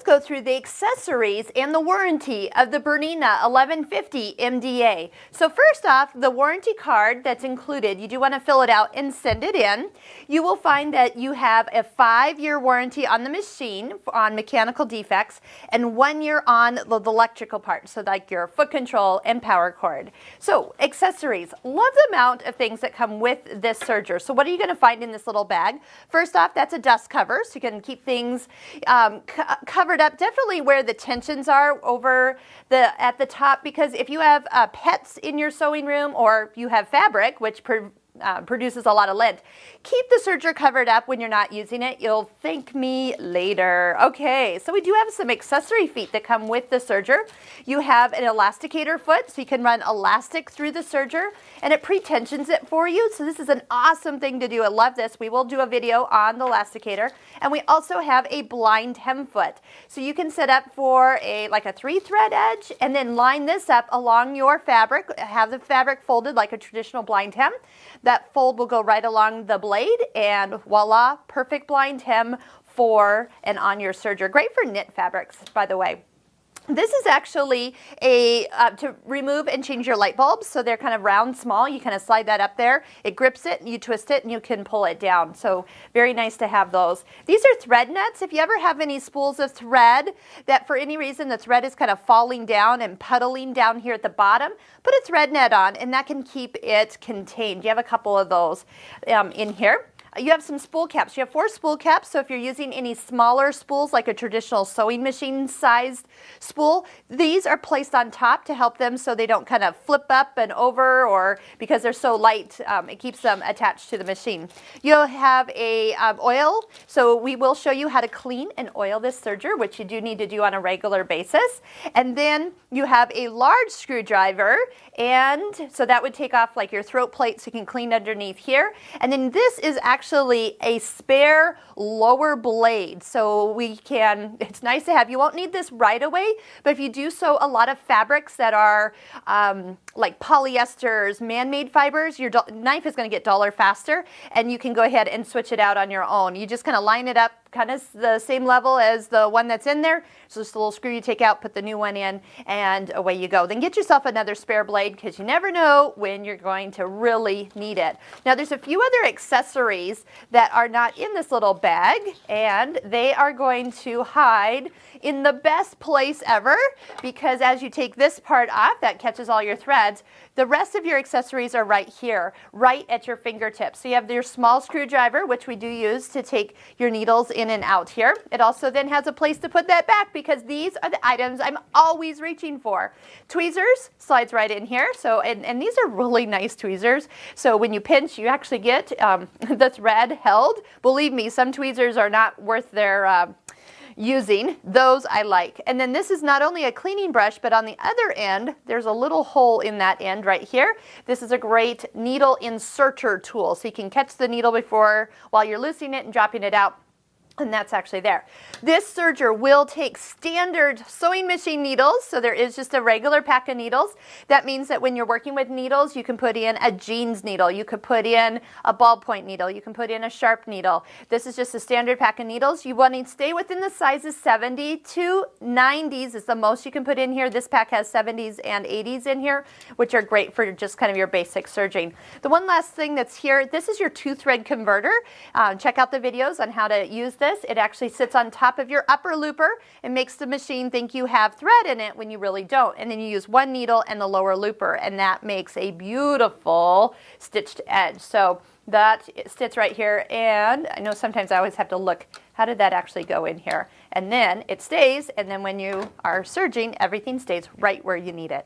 go through the accessories and the warranty of the Bernina 1150 MDA. So first off, the warranty card that's included, you do want to fill it out and send it in. You will find that you have a 5-year warranty on the machine on mechanical defects and 1 year on the electrical part, so like your foot control and power cord. So accessories, love the amount of things that come with this Serger. So what are you going to find in this little bag? First off, that's a dust cover, so you can keep things covered up, definitely where the tensions are over at the top, because if you have pets in your sewing room or you have fabric, which produces a lot of lint, keep the Serger covered up when you're not using it. You'll thank me later. Okay, so we do have some accessory feet that come with the Serger. You have an elasticator foot, so you can run elastic through the Serger, and it pre-tensions it for you. So this is an awesome thing to do. I love this. We will do a video on the elasticator. And we also have a blind hem foot. So you can set up for like a 3-thread edge and then line this up along your fabric, have the fabric folded like a traditional blind hem. That fold will go right along the blade, and voila, perfect blind hem for and on your Serger. Great for knit fabrics, by the way. This is actually to remove and change your light bulbs, so they're kind of round, small. You kind of slide that up there. It grips it, you twist it, and you can pull it down. So very nice to have those. These are thread nuts. If you ever have any spools of thread that for any reason the thread is kind of falling down and puddling down here at the bottom, put a thread net on, and that can keep it contained. You have a couple of those in here. You have some spool caps. You have 4 spool caps, so if you're using any smaller spools like a traditional sewing machine sized spool, these are placed on top to help them so they don't kind of flip up and over, or because they're so light, it keeps them attached to the machine. You'll have a oil, so we will show you how to clean and oil this Serger, which you do need to do on a regular basis. And then you have a large screwdriver, and so that would take off like your throat plate so you can clean underneath here. And then this is actually a spare lower blade, so it's nice to have. You won't need this right away, but if you do sew a lot of fabrics that are like polyesters, man-made fibers, your knife is going to get duller faster, and you can go ahead and switch it out on your own. You just kind of line it up kind of the same level as the one that's in there. So just a little screw you take out, put the new one in, and away you go. Then get yourself another spare blade, because you never know when you're going to really need it. Now there's a few other accessories that are not in this little bag, and they are going to hide in the best place ever, because as you take this part off, that catches all your threads. The rest of your accessories are right here, right at your fingertips. So you have your small screwdriver, which we do use to take your needles in and out here. It also then has a place to put that back, because these are the items I'm always reaching for. Tweezers slides right in here. So and these are really nice tweezers. So when you pinch, you actually get the thread held. Believe me, some tweezers are not worth their using. Those I like. And then this is not only a cleaning brush, but on the other end, there's a little hole in that end right here. This is a great needle inserter tool, so you can catch the needle while you're loosening it and dropping it out. And that's actually there. This Serger will take standard sewing machine needles, so there is just a regular pack of needles. That means that when you're working with needles, you can put in a jeans needle, you could put in a ballpoint needle, you can put in a sharp needle. This is just a standard pack of needles. You want to stay within the sizes 70 to 90s is the most you can put in here. This pack has 70s and 80s in here, which are great for just kind of your basic serging. The one last thing that's here, this is your 2-thread converter. Check out the videos on how to use this. It actually sits on top of your upper looper and makes the machine think you have thread in it when you really don't. And then you use one needle and the lower looper, and that makes a beautiful stitched edge. So that sits right here, and I know sometimes I always have to look, how did that actually go in here? And then it stays, and then when you are serging, everything stays right where you need it.